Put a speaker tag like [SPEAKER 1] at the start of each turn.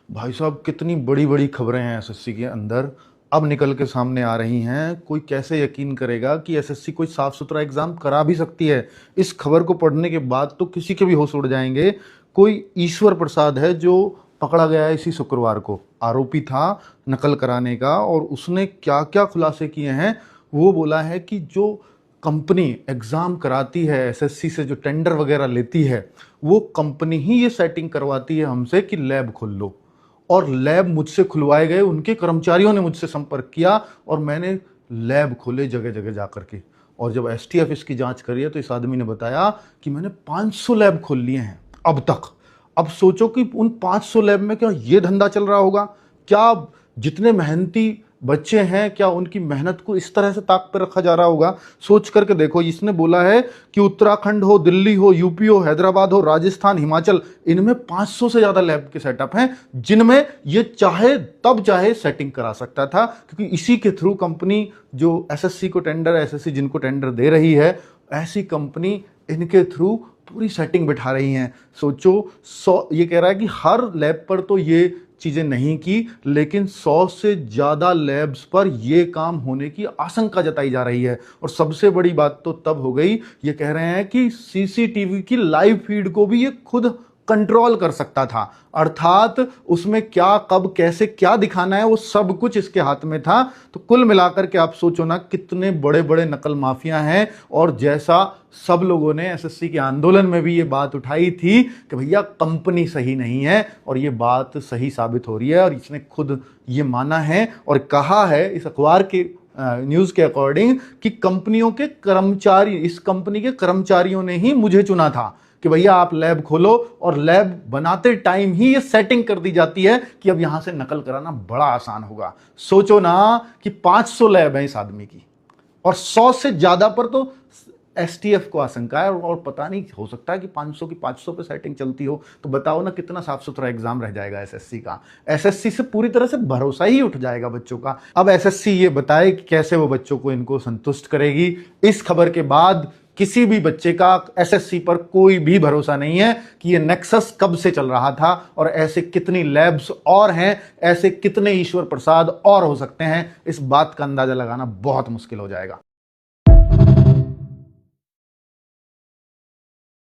[SPEAKER 1] भाई साहब, कितनी बड़ी बड़ी खबरें हैं एसएससी के अंदर अब निकल के सामने आ रही हैं। कोई कैसे यकीन करेगा कि एसएससी कोई साफ सुथरा एग्जाम करा भी सकती है। इस खबर को पढ़ने के बाद तो किसी के भी होश उड़ जाएंगे। कोई ईश्वर प्रसाद है जो पकड़ा गया है इसी शुक्रवार को, आरोपी था नकल कराने का, और उसने क्या क्या खुलासे किए हैं। वो बोला है कि जो कंपनी एग्ज़ाम कराती है एसएससी से, जो टेंडर वगैरह लेती है, वो कंपनी ही ये सेटिंग करवाती है हमसे कि लैब खोल लो। और लैब मुझसे खुलवाए गए, उनके कर्मचारियों ने मुझसे संपर्क किया और मैंने लैब खोले जगह जगह जा करके। और जब एसटीएफ इसकी जांच करी है तो इस आदमी ने बताया कि मैंने 500 लैब खोल लिए हैं अब तक। अब सोचो कि उन 500 लैब में क्या ये धंधा चल रहा होगा? क्या जितने मेहनती बच्चे हैं, क्या उनकी मेहनत को इस तरह से ताक पर रखा जा रहा होगा? सोच करके देखो। इसने बोला है कि उत्तराखंड हो, दिल्ली हो, यूपी हो, हैदराबाद हो, राजस्थान, हिमाचल, इनमें 500 से ज़्यादा लैब के सेटअप हैं जिनमें ये चाहे तब चाहे सेटिंग करा सकता था, क्योंकि इसी के थ्रू कंपनी जो एसएससी को टेंडर, एसएससी जिनको टेंडर दे रही है, ऐसी कंपनी इनके थ्रू पूरी सेटिंग बिठा रही हैं। सोचो, 100, ये कह रहा है कि हर लैब पर तो ये चीज़ें नहीं की, लेकिन 100 से ज़्यादा लैब्स पर यह काम होने की आशंका जताई जा रही है। और सबसे बड़ी बात तो तब हो गई, ये कह रहे हैं कि सीसीटीवी की लाइव फीड को भी ये खुद कंट्रोल कर सकता था, अर्थात उसमें क्या, कब, कैसे, क्या दिखाना है, वो सब कुछ इसके हाथ में था। तो कुल मिलाकर के आप सोचो ना, कितने बड़े बड़े नकल माफिया हैं। और जैसा सब लोगों ने एसएससी के आंदोलन में भी ये बात उठाई थी कि भैया कंपनी सही नहीं है, और ये बात सही साबित हो रही है। और इसने खुद ये माना है और कहा है इस अखबार के न्यूज़ के अकॉर्डिंग कि कंपनियों के कर्मचारी, इस कंपनी के कर्मचारियों ने ही मुझे चुना था कि भैया आप लैब खोलो, और लैब बनाते टाइम ही ये सेटिंग कर दी जाती है कि अब यहां से नकल कराना बड़ा आसान होगा। सोचो ना कि 500 लैब है इस आदमी की, और 100 से ज्यादा पर तो एसटीएफ को आशंका है। और पता नहीं, हो सकता है कि 500 की 500 पे सेटिंग चलती हो। तो बताओ ना कितना साफ सुथरा एग्जाम रह जाएगा एसएससी का। एसएससी से पूरी तरह से भरोसा ही उठ जाएगा बच्चों का। अब एसएससी ये बताए कि कैसे वो बच्चों को इनको संतुष्ट करेगी। इस खबर के बाद किसी भी बच्चे का एसएससी पर कोई भी भरोसा नहीं है कि ये नेक्सस कब से चल रहा था, और ऐसे कितनी लैब्स और हैं, ऐसे कितने ईश्वर प्रसाद और हो सकते हैं। इस बात का अंदाजा लगाना बहुत मुश्किल हो जाएगा।